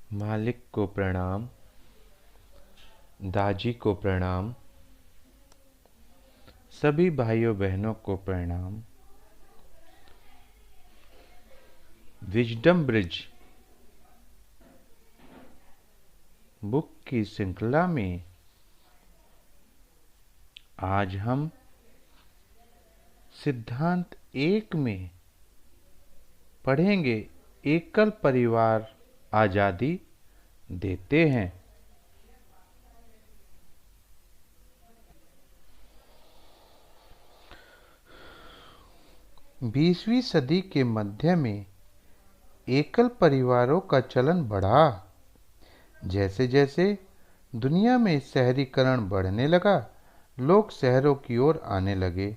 मालिक को प्रणाम, दाजी को प्रणाम, सभी भाइयों बहनों को प्रणाम। विजडम ब्रिज बुक की श्रृंखला में आज हम सिद्धांत 1 में पढ़ेंगे एकल परिवार आजादी देते हैं। बीसवीं सदी के मध्य में एकल परिवारों का चलन बढ़ा। जैसे जैसे दुनिया में शहरीकरण बढ़ने लगा, लोग शहरों की ओर आने लगे।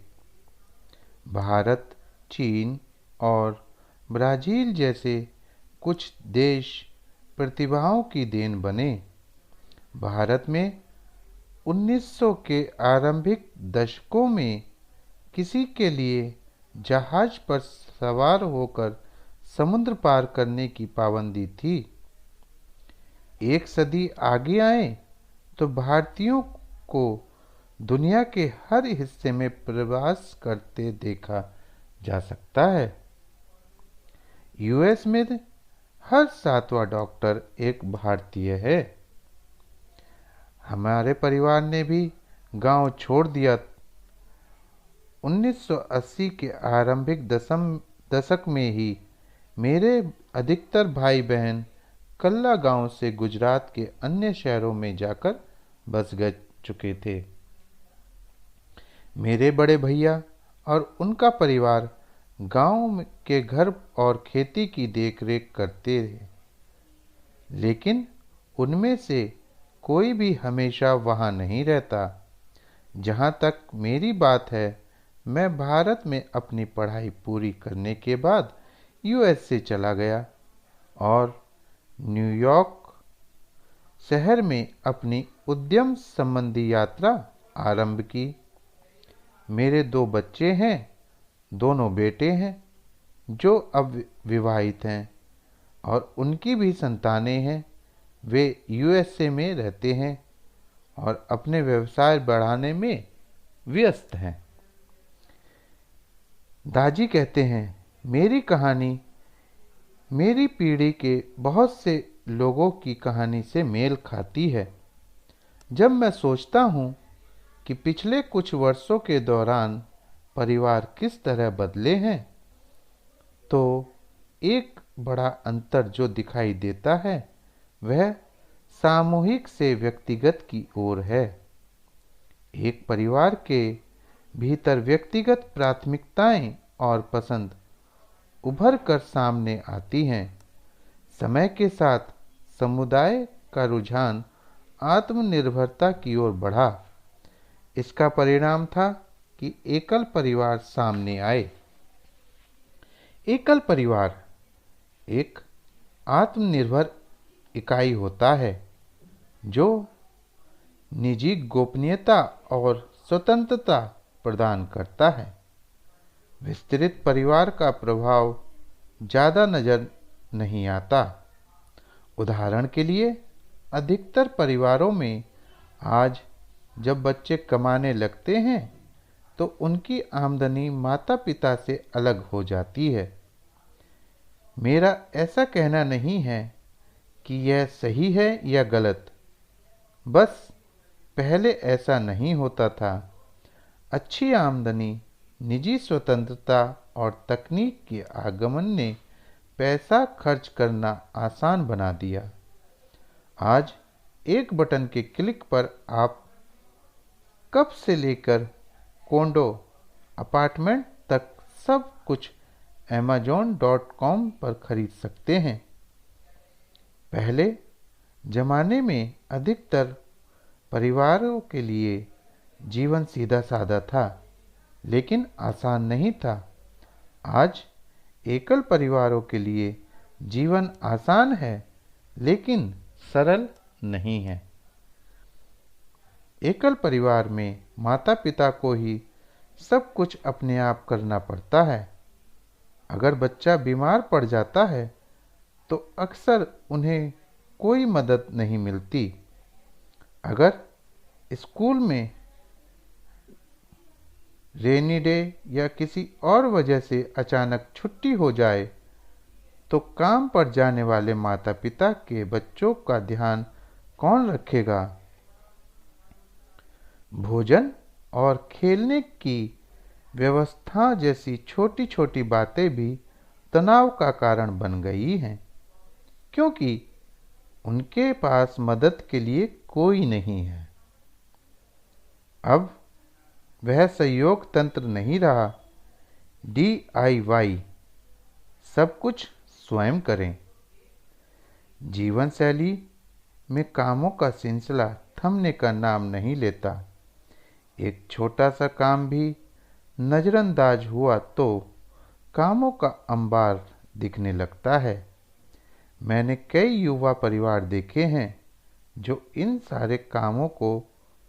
भारत, चीन और ब्राज़ील जैसे कुछ देश प्रतिभाओं की देन बने। भारत में 1900 के आरंभिक दशकों में किसी के लिए जहाज पर सवार होकर समुद्र पार करने की पाबंदी थी। एक सदी आगे आए तो भारतीयों को दुनिया के हर हिस्से में प्रवास करते देखा जा सकता है। यूएस में हर 7वां डॉक्टर एक भारतीय है। हमारे परिवार ने भी गांव छोड़ दिया। 1980 के आरंभिक दशक में ही मेरे अधिकतर भाई बहन कल्ला गांव से गुजरात के अन्य शहरों में जाकर बस गए चुके थे। मेरे बड़े भैया और उनका परिवार गांव के घर और खेती की देखरेख करते रहे, लेकिन उनमें से कोई भी हमेशा वहां नहीं रहता। जहां तक मेरी बात है, मैं भारत में अपनी पढ़ाई पूरी करने के बाद यूएस से चला गया और न्यूयॉर्क शहर में अपनी उद्यम संबंधी यात्रा आरंभ की। मेरे 2 बच्चे हैं, दोनों बेटे हैं जो अब विवाहित हैं और उनकी भी संतानें हैं। वे यूएसए में रहते हैं और अपने व्यवसाय बढ़ाने में व्यस्त हैं। दाजी कहते हैं, मेरी कहानी मेरी पीढ़ी के बहुत से लोगों की कहानी से मेल खाती है। जब मैं सोचता हूँ कि पिछले कुछ वर्षों के दौरान परिवार किस तरह बदले हैं, तो एक बड़ा अंतर जो दिखाई देता है वह सामूहिक से व्यक्तिगत की ओर है। एक परिवार के भीतर व्यक्तिगत प्राथमिकताएं और पसंद उभर कर सामने आती हैं। समय के साथ समुदाय का रुझान आत्मनिर्भरता की ओर बढ़ा। इसका परिणाम था कि एकल परिवार सामने आए। एकल परिवार एक आत्मनिर्भर इकाई होता है जो निजी गोपनीयता और स्वतंत्रता प्रदान करता है। विस्तृत परिवार का प्रभाव ज़्यादा नजर नहीं आता। उदाहरण के लिए, अधिकतर परिवारों में आज जब बच्चे कमाने लगते हैं तो उनकी आमदनी माता पिता से अलग हो जाती है। मेरा ऐसा कहना नहीं है कि यह सही है या गलत, बस पहले ऐसा नहीं होता था। अच्छी आमदनी, निजी स्वतंत्रता और तकनीक के आगमन ने पैसा खर्च करना आसान बना दिया। आज एक बटन के क्लिक पर आप कप से लेकर कोंडो अपार्टमेंट तक सब कुछ amazon.com पर खरीद सकते हैं। पहले जमाने में अधिकतर परिवारों के लिए जीवन सीधा साधा था, लेकिन आसान नहीं था। आज एकल परिवारों के लिए जीवन आसान है, लेकिन सरल नहीं है। एकल परिवार में माता पिता को ही सब कुछ अपने आप करना पड़ता है। अगर बच्चा बीमार पड़ जाता है तो अक्सर उन्हें कोई मदद नहीं मिलती। अगर स्कूल में रेनी डे या किसी और वजह से अचानक छुट्टी हो जाए तो काम पर जाने वाले माता पिता के बच्चों का ध्यान कौन रखेगा? भोजन और खेलने की व्यवस्था जैसी छोटी छोटी बातें भी तनाव का कारण बन गई हैं, क्योंकि उनके पास मदद के लिए कोई नहीं है। अब वह सहयोग तंत्र नहीं रहा। DIY सब कुछ स्वयं करें। जीवन शैली में कामों का सिलसिला थमने का नाम नहीं लेता। एक छोटा सा काम भी नजरअंदाज हुआ तो कामों का अंबार दिखने लगता है। मैंने कई युवा परिवार देखे हैं जो इन सारे कामों को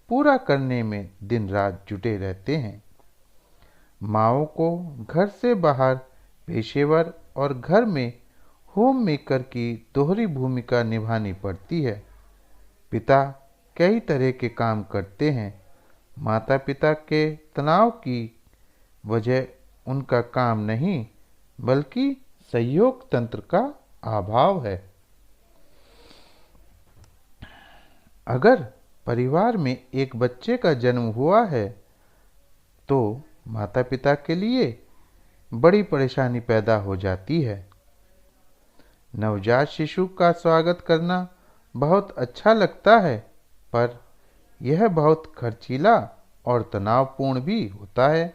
पूरा करने में दिन रात जुटे रहते हैं। माँओं को घर से बाहर पेशेवर और घर में होम मेकर की दोहरी भूमिका निभानी पड़ती है। पिता कई तरह के काम करते हैं। माता पिता के तनाव की वजह उनका काम नहीं, बल्कि सहयोग तंत्र का अभाव है। अगर परिवार में एक बच्चे का जन्म हुआ है तो माता पिता के लिए बड़ी परेशानी पैदा हो जाती है। नवजात शिशु का स्वागत करना बहुत अच्छा लगता है, पर यह बहुत खर्चीला और तनावपूर्ण भी होता है।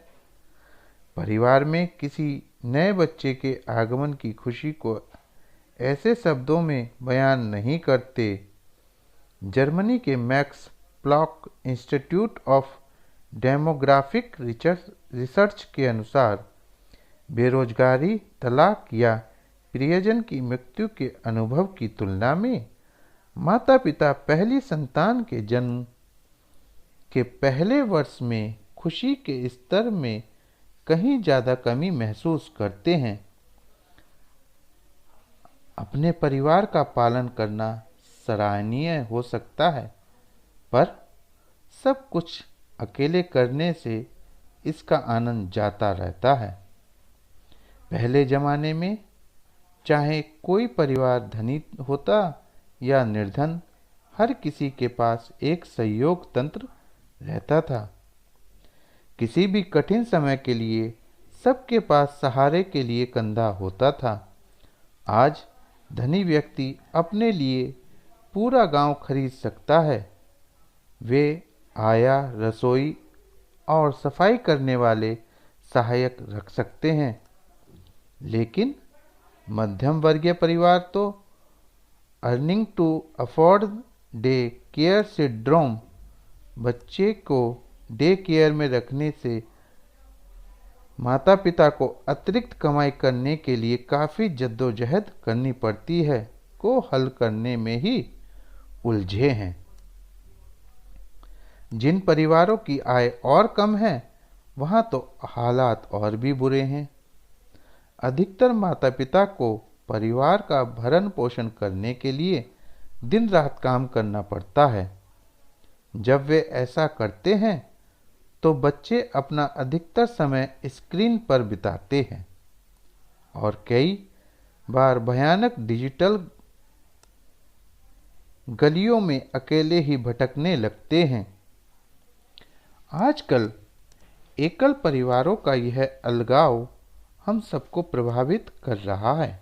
परिवार में किसी नए बच्चे के आगमन की खुशी को ऐसे शब्दों में बयान नहीं करते। जर्मनी के Max Planck Institute of Demographic Research के अनुसार बेरोजगारी, तलाक या प्रियजन की मृत्यु के अनुभव की तुलना में माता पिता पहली संतान के जन्म के पहले वर्ष में खुशी के स्तर में कहीं ज़्यादा कमी महसूस करते हैं। अपने परिवार का पालन करना सराहनीय हो सकता है, पर सब कुछ अकेले करने से इसका आनंद जाता रहता है। पहले ज़माने में चाहे कोई परिवार धनी होता या निर्धन, हर किसी के पास एक सहयोग तंत्र रहता था। किसी भी कठिन समय के लिए सबके पास सहारे के लिए कंधा होता था। आज धनी व्यक्ति अपने लिए पूरा गांव खरीद सकता है। वे आया, रसोई और सफाई करने वाले सहायक रख सकते हैं, लेकिन मध्यम वर्गीय परिवार तो earning to afford day care syndrome, बच्चे को डे केयर में रखने से माता पिता को अतिरिक्त कमाई करने के लिए काफ़ी जद्दोजहद करनी पड़ती है, को हल करने में ही उलझे हैं। जिन परिवारों की आय और कम है, वहाँ तो हालात और भी बुरे हैं। अधिकतर माता पिता को परिवार का भरण पोषण करने के लिए दिन रात काम करना पड़ता है। जब वे ऐसा करते हैं तो बच्चे अपना अधिकतर समय स्क्रीन पर बिताते हैं और कई बार भयानक डिजिटल गलियों में अकेले ही भटकने लगते हैं। आजकल एकल परिवारों का यह अलगाव हम सबको प्रभावित कर रहा है।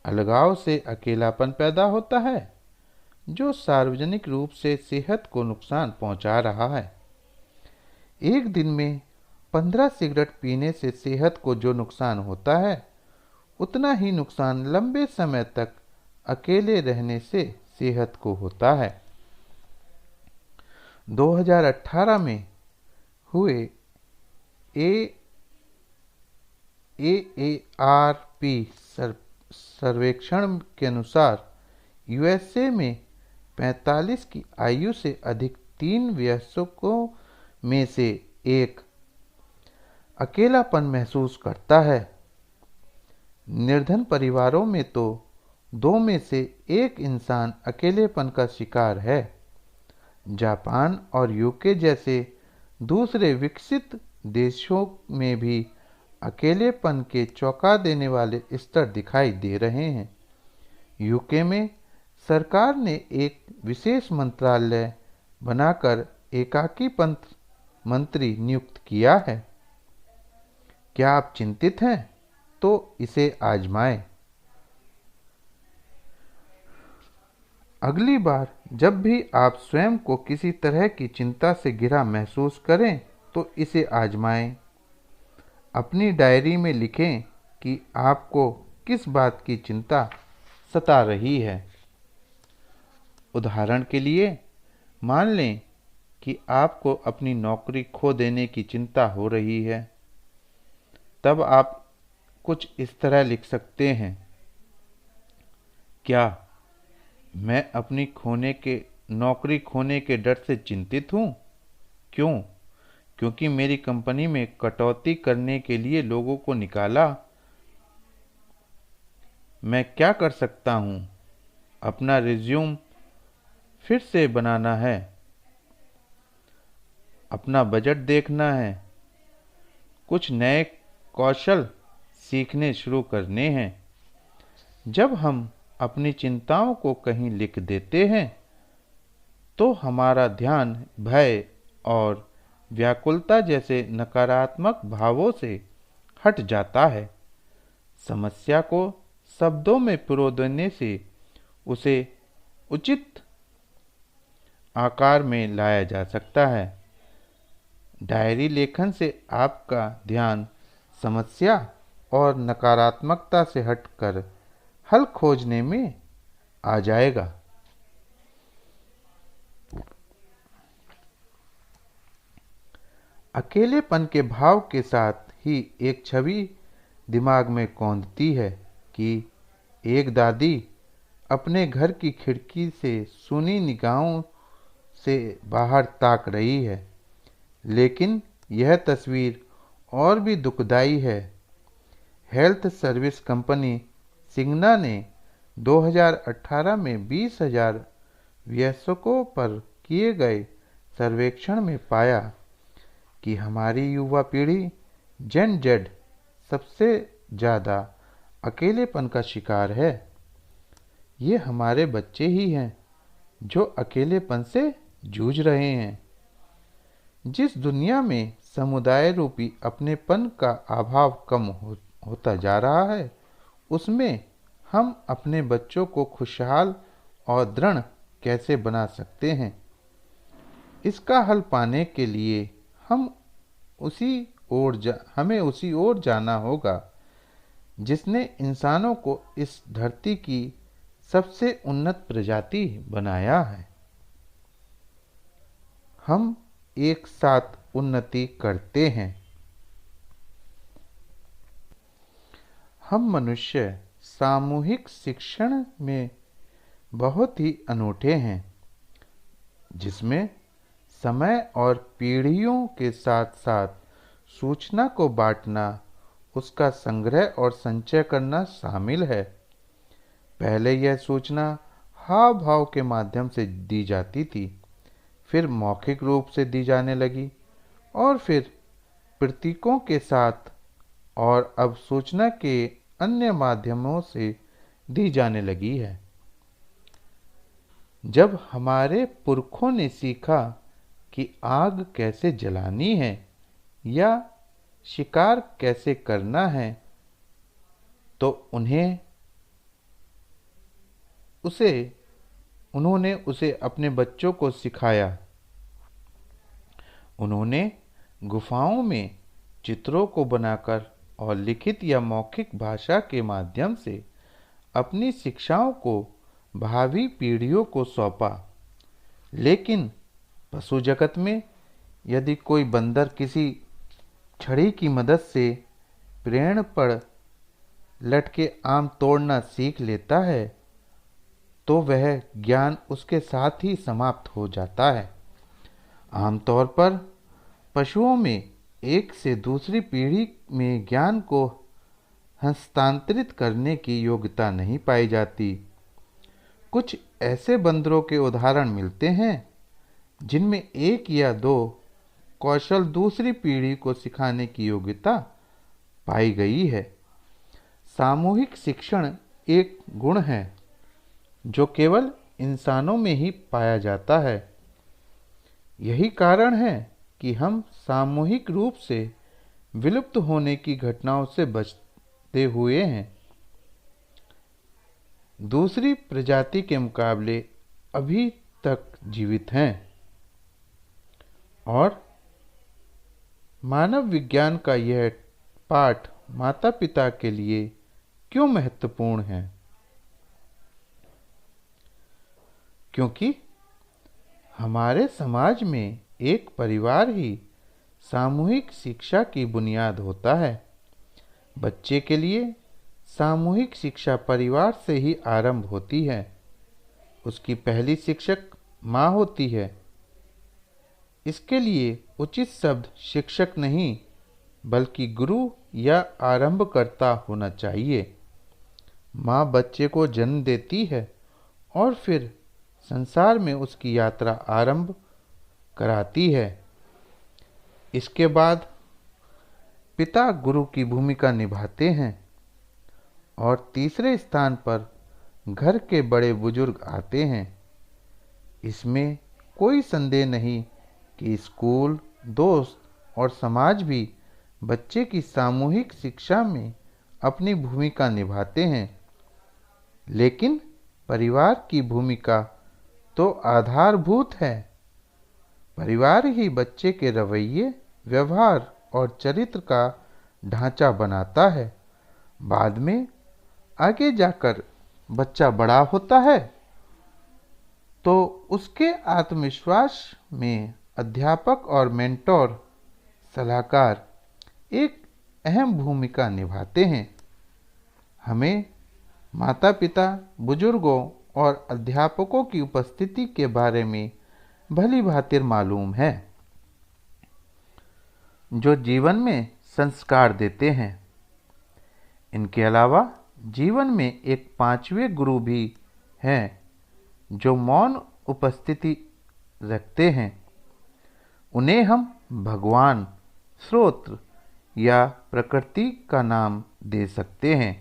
अलगाव से अकेलापन पैदा होता है, जो सार्वजनिक रूप से सेहत को नुकसान पहुंचा रहा है। एक दिन में 15 सिगरेट पीने से सेहत को जो नुकसान होता है, उतना ही नुकसान लंबे समय तक अकेले रहने से सेहत को होता है। 2018 में हुए AARP सर्वेक्षण के अनुसार यूएसए में 45 की आयु से अधिक 3 वयस्कों में से एक अकेलापन महसूस करता है। निर्धन परिवारों में तो दो में से एक इंसान अकेलेपन का शिकार है। जापान और यूके जैसे दूसरे विकसित देशों में भी अकेलेपन के चौंका देने वाले स्तर दिखाई दे रहे हैं। यूके में सरकार ने एक विशेष मंत्रालय बनाकर एकाकीपन मंत्री नियुक्त किया है। क्या आप चिंतित हैं? तो इसे आजमाएं। अगली बार जब भी आप स्वयं को किसी तरह की चिंता से घिरा महसूस करें तो इसे आजमाएं। अपनी डायरी में लिखें कि आपको किस बात की चिंता सता रही है। उदाहरण के लिए, मान लें कि आपको अपनी नौकरी खो देने की चिंता हो रही है। तब आप कुछ इस तरह लिख सकते हैं: क्या मैं अपनी नौकरी खोने के डर से चिंतित हूँ? क्यों? क्योंकि मेरी कंपनी में कटौती करने के लिए लोगों को निकाला। मैं क्या कर सकता हूँ? अपना रिज्यूम फिर से बनाना है, अपना बजट देखना है, कुछ नए कौशल सीखने शुरू करने हैं। जब हम अपनी चिंताओं को कहीं लिख देते हैं तो हमारा ध्यान भय और व्याकुलता जैसे नकारात्मक भावों से हट जाता है। समस्या को शब्दों में पिरो देने से उसे उचित आकार में लाया जा सकता है। डायरी लेखन से आपका ध्यान समस्या और नकारात्मकता से हटकर हल खोजने में आ जाएगा। अकेलेपन के भाव के साथ ही एक छवि दिमाग में कौंधती है कि एक दादी अपने घर की खिड़की से सूनी निगाहों से बाहर ताक रही है। लेकिन यह तस्वीर और भी दुखदाई है। हेल्थ सर्विस कंपनी सिग्ना ने 2018 में 20,000 वयस्कों पर किए गए सर्वेक्षण में पाया कि हमारी युवा पीढ़ी जेन जेड सबसे ज़्यादा अकेलेपन का शिकार है। ये हमारे बच्चे ही हैं जो अकेलेपन से जूझ रहे हैं। जिस दुनिया में समुदाय रूपी अपनेपन का अभाव कम होता जा रहा है, उसमें हम अपने बच्चों को खुशहाल और दृढ़ कैसे बना सकते हैं? इसका हल पाने के लिए हमें उसी ओर जाना होगा जिसने इंसानों को इस धरती की सबसे उन्नत प्रजाति बनाया है। हम एक साथ उन्नति करते हैं। हम मनुष्य सामूहिक शिक्षण में बहुत ही अनूठे हैं, जिसमें समय और पीढ़ियों के साथ साथ सूचना को बांटना, उसका संग्रह और संचय करना शामिल है। पहले यह सूचना हाव भाव के माध्यम से दी जाती थी, फिर मौखिक रूप से दी जाने लगी और फिर प्रतीकों के साथ, और अब सूचना के अन्य माध्यमों से दी जाने लगी है। जब हमारे पुरखों ने सीखा कि आग कैसे जलानी है या शिकार कैसे करना है, तो उन्होंने उसे अपने बच्चों को सिखाया। उन्होंने गुफाओं में चित्रों को बनाकर और लिखित या मौखिक भाषा के माध्यम से अपनी शिक्षाओं को भावी पीढ़ियों को सौंपा। लेकिन पशु जगत में यदि कोई बंदर किसी छड़ी की मदद से पेड़ पर लटके आम तोड़ना सीख लेता है, तो वह ज्ञान उसके साथ ही समाप्त हो जाता है। आमतौर पर पशुओं में एक से दूसरी पीढ़ी में ज्ञान को हस्तांतरित करने की योग्यता नहीं पाई जाती। कुछ ऐसे बंदरों के उदाहरण मिलते हैं जिनमें एक या दो कौशल दूसरी पीढ़ी को सिखाने की योग्यता पाई गई है। सामूहिक शिक्षण एक गुण है जो केवल इंसानों में ही पाया जाता है। यही कारण है कि हम सामूहिक रूप से विलुप्त होने की घटनाओं से बचते हुए हैं। दूसरी प्रजाति के मुकाबले अभी तक जीवित हैं और मानव विज्ञान का यह पाठ माता पिता के लिए क्यों महत्वपूर्ण है? क्योंकि हमारे समाज में एक परिवार ही सामूहिक शिक्षा की बुनियाद होता है। बच्चे के लिए सामूहिक शिक्षा परिवार से ही आरंभ होती है। उसकी पहली शिक्षक माँ होती है। इसके लिए उचित शब्द शिक्षक नहीं बल्कि गुरु या आरंभकर्ता होना चाहिए। माँ बच्चे को जन्म देती है और फिर संसार में उसकी यात्रा आरंभ कराती है। इसके बाद पिता गुरु की भूमिका निभाते हैं और तीसरे स्थान पर घर के बड़े बुजुर्ग आते हैं। इसमें कोई संदेह नहीं कि स्कूल, दोस्त और समाज भी बच्चे की सामूहिक शिक्षा में अपनी भूमिका निभाते हैं, लेकिन परिवार की भूमिका तो आधारभूत है। परिवार ही बच्चे के रवैये, व्यवहार और चरित्र का ढांचा बनाता है। बाद में आगे जाकर बच्चा बड़ा होता है तो उसके आत्मविश्वास में अध्यापक और मेंटोर, सलाहकार एक अहम भूमिका निभाते हैं। हमें माता पिता, बुजुर्गों और अध्यापकों की उपस्थिति के बारे में भली भांति मालूम है, जो जीवन में संस्कार देते हैं। इनके अलावा जीवन में एक पांचवें गुरु भी हैं जो मौन उपस्थिति रखते हैं। उन्हें हम भगवान, स्रोत या प्रकृति का नाम दे सकते हैं।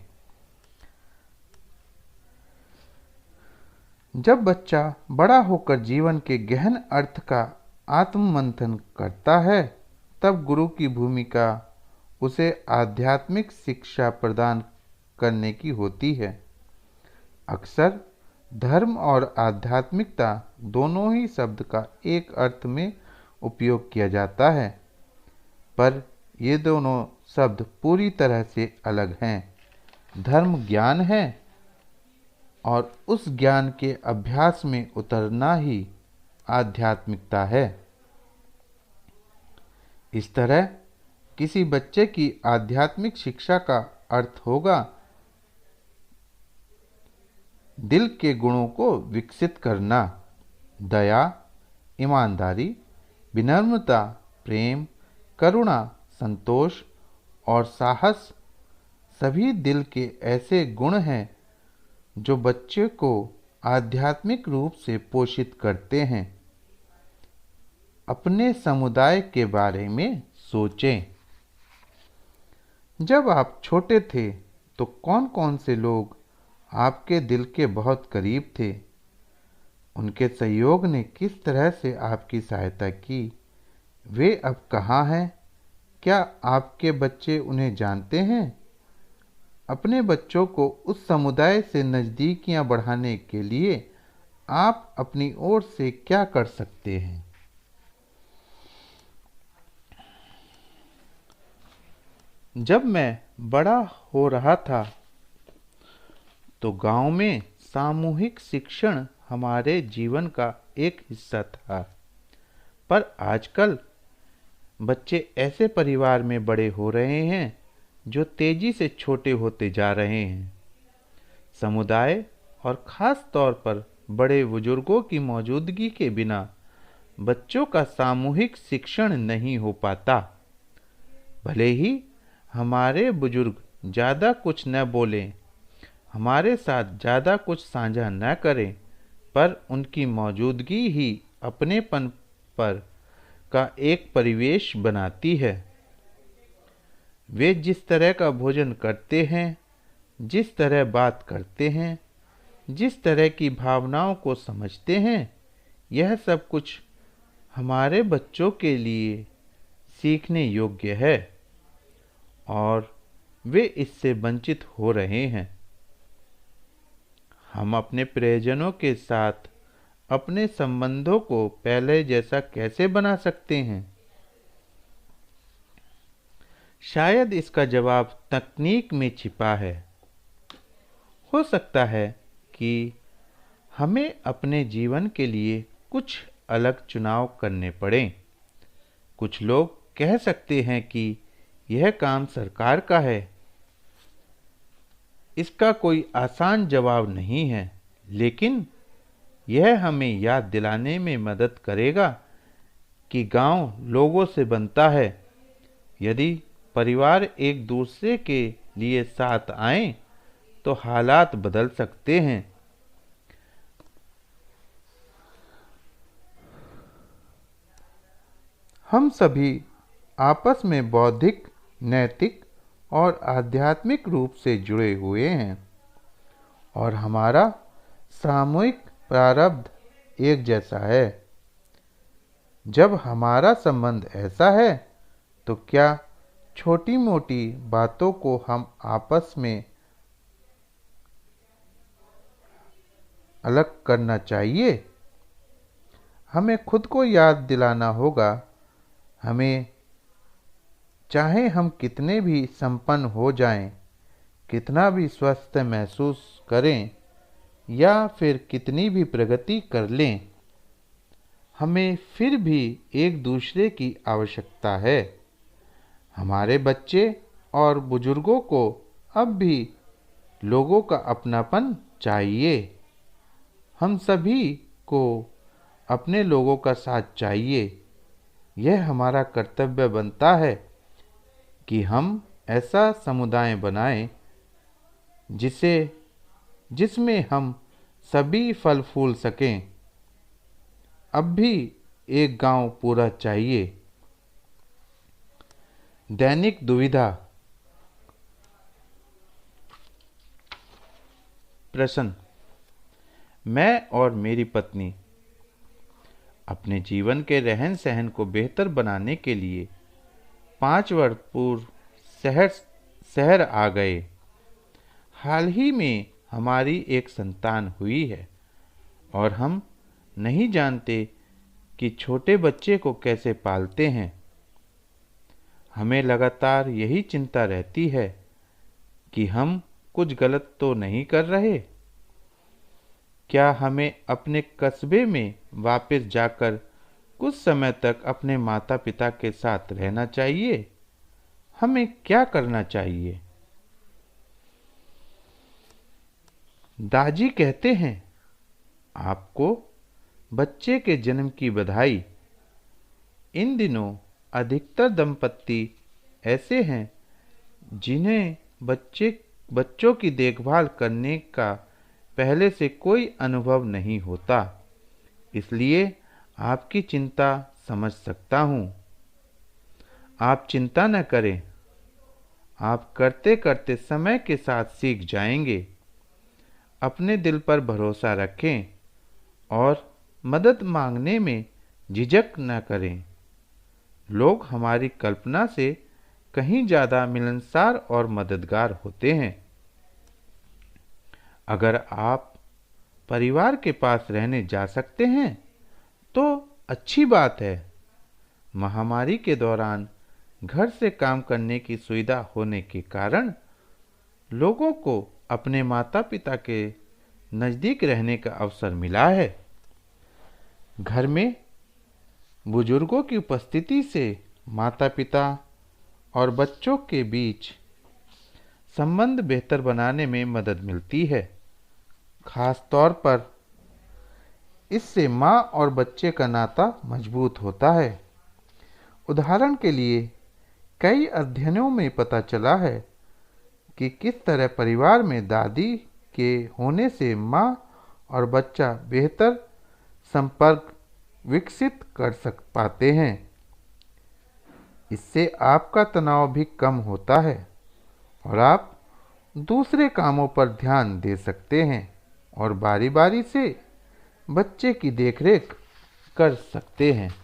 जब बच्चा बड़ा होकर जीवन के गहन अर्थ का आत्ममंथन करता है, तब गुरु की भूमिका उसे आध्यात्मिक शिक्षा प्रदान करने की होती है। अक्सर धर्म और आध्यात्मिकता दोनों ही शब्द का एक अर्थ में उपयोग किया जाता है, पर ये दोनों शब्द पूरी तरह से अलग हैं। धर्म ज्ञान है और उस ज्ञान के अभ्यास में उतरना ही आध्यात्मिकता है। इस तरह किसी बच्चे की आध्यात्मिक शिक्षा का अर्थ होगा दिल के गुणों को विकसित करना। दया, ईमानदारी, विनम्रता, प्रेम, करुणा, संतोष और साहस सभी दिल के ऐसे गुण हैं जो बच्चे को आध्यात्मिक रूप से पोषित करते हैं। अपने समुदाय के बारे में सोचें। जब आप छोटे थे तो कौन कौन से लोग आपके दिल के बहुत करीब थे? उनके सहयोग ने किस तरह से आपकी सहायता की? वे अब कहाँ हैं? क्या आपके बच्चे उन्हें जानते हैं? अपने बच्चों को उस समुदाय से नज़दीकियां बढ़ाने के लिए आप अपनी ओर से क्या कर सकते हैं? जब मैं बड़ा हो रहा था तो गांव में सामूहिक शिक्षण हमारे जीवन का एक हिस्सा था, पर आजकल बच्चे ऐसे परिवार में बड़े हो रहे हैं जो तेजी से छोटे होते जा रहे हैं। समुदाय और खास तौर पर बड़े बुजुर्गों की मौजूदगी के बिना बच्चों का सामूहिक शिक्षण नहीं हो पाता। भले ही हमारे बुजुर्ग ज़्यादा कुछ न बोलें, हमारे साथ ज़्यादा कुछ साझा न करें, पर उनकी मौजूदगी ही अपनेपन पर का एक परिवेश बनाती है। वे जिस तरह का भोजन करते हैं, जिस तरह बात करते हैं, जिस तरह की भावनाओं को समझते हैं, यह सब कुछ हमारे बच्चों के लिए सीखने योग्य है और वे इससे वंचित हो रहे हैं। हम अपने प्रियजनों के साथ अपने संबंधों को पहले जैसा कैसे बना सकते हैं? शायद इसका जवाब तकनीक में छिपा है। हो सकता है कि हमें अपने जीवन के लिए कुछ अलग चुनाव करने पड़ें। कुछ लोग कह सकते हैं कि यह काम सरकार का है। इसका कोई आसान जवाब नहीं है, लेकिन यह हमें याद दिलाने में मदद करेगा कि गांव लोगों से बनता है। यदि परिवार एक दूसरे के लिए साथ आएं, तो हालात बदल सकते हैं। हम सभी आपस में बौद्धिक, नैतिक और आध्यात्मिक रूप से जुड़े हुए हैं और हमारा सामूहिक प्रारब्ध एक जैसा है। जब हमारा संबंध ऐसा है, तो क्या छोटी मोटी बातों को हम आपस में अलग करना चाहिए? हमें खुद को याद दिलाना होगा, हमें चाहे हम कितने भी संपन्न हो जाएं, कितना भी स्वस्थ महसूस करें या फिर कितनी भी प्रगति कर लें, हमें फिर भी एक दूसरे की आवश्यकता है। हमारे बच्चे और बुजुर्गों को अब भी लोगों का अपनापन चाहिए। हम सभी को अपने लोगों का साथ चाहिए। यह हमारा कर्तव्य बनता है कि हम ऐसा समुदाय बनाएं जिसमें हम सभी फल फूल सकें। अब भी एक गांव पूरा चाहिए। दैनिक दुविधा। प्रश्न: मैं और मेरी पत्नी अपने जीवन के रहन सहन को बेहतर बनाने के लिए 5 वर्ष पूर्व शहर आ गए। हाल ही में हमारी एक संतान हुई है और हम नहीं जानते कि छोटे बच्चे को कैसे पालते हैं। हमें लगातार यही चिंता रहती है कि हम कुछ गलत तो नहीं कर रहे। क्या हमें अपने कस्बे में वापस जाकर कुछ समय तक अपने माता पिता के साथ रहना चाहिए? हमें क्या करना चाहिए? दाजी कहते हैं, आपको बच्चे के जन्म की बधाई। इन दिनों अधिकतर दंपत्ति ऐसे हैं जिन्हें बच्चों की देखभाल करने का पहले से कोई अनुभव नहीं होता, इसलिए आपकी चिंता समझ सकता हूँ। आप चिंता न करें, आप करते करते समय के साथ सीख जाएंगे। अपने दिल पर भरोसा रखें और मदद मांगने में झिझक न करें। लोग हमारी कल्पना से कहीं ज़्यादा मिलनसार और मददगार होते हैं। अगर आप परिवार के पास रहने जा सकते हैं तो अच्छी बात है। महामारी के दौरान घर से काम करने की सुविधा होने के कारण लोगों को अपने माता पिता के नज़दीक रहने का अवसर मिला है। घर में बुजुर्गों की उपस्थिति से माता पिता और बच्चों के बीच संबंध बेहतर बनाने में मदद मिलती है। खास तौर पर इससे माँ और बच्चे का नाता मजबूत होता है। उदाहरण के लिए, कई अध्ययनों में पता चला है कि किस तरह परिवार में दादी के होने से माँ और बच्चा बेहतर संपर्क विकसित कर पाते हैं। इससे आपका तनाव भी कम होता है और आप दूसरे कामों पर ध्यान दे सकते हैं और बारी-बारी से बच्चे की देखरेख कर सकते हैं।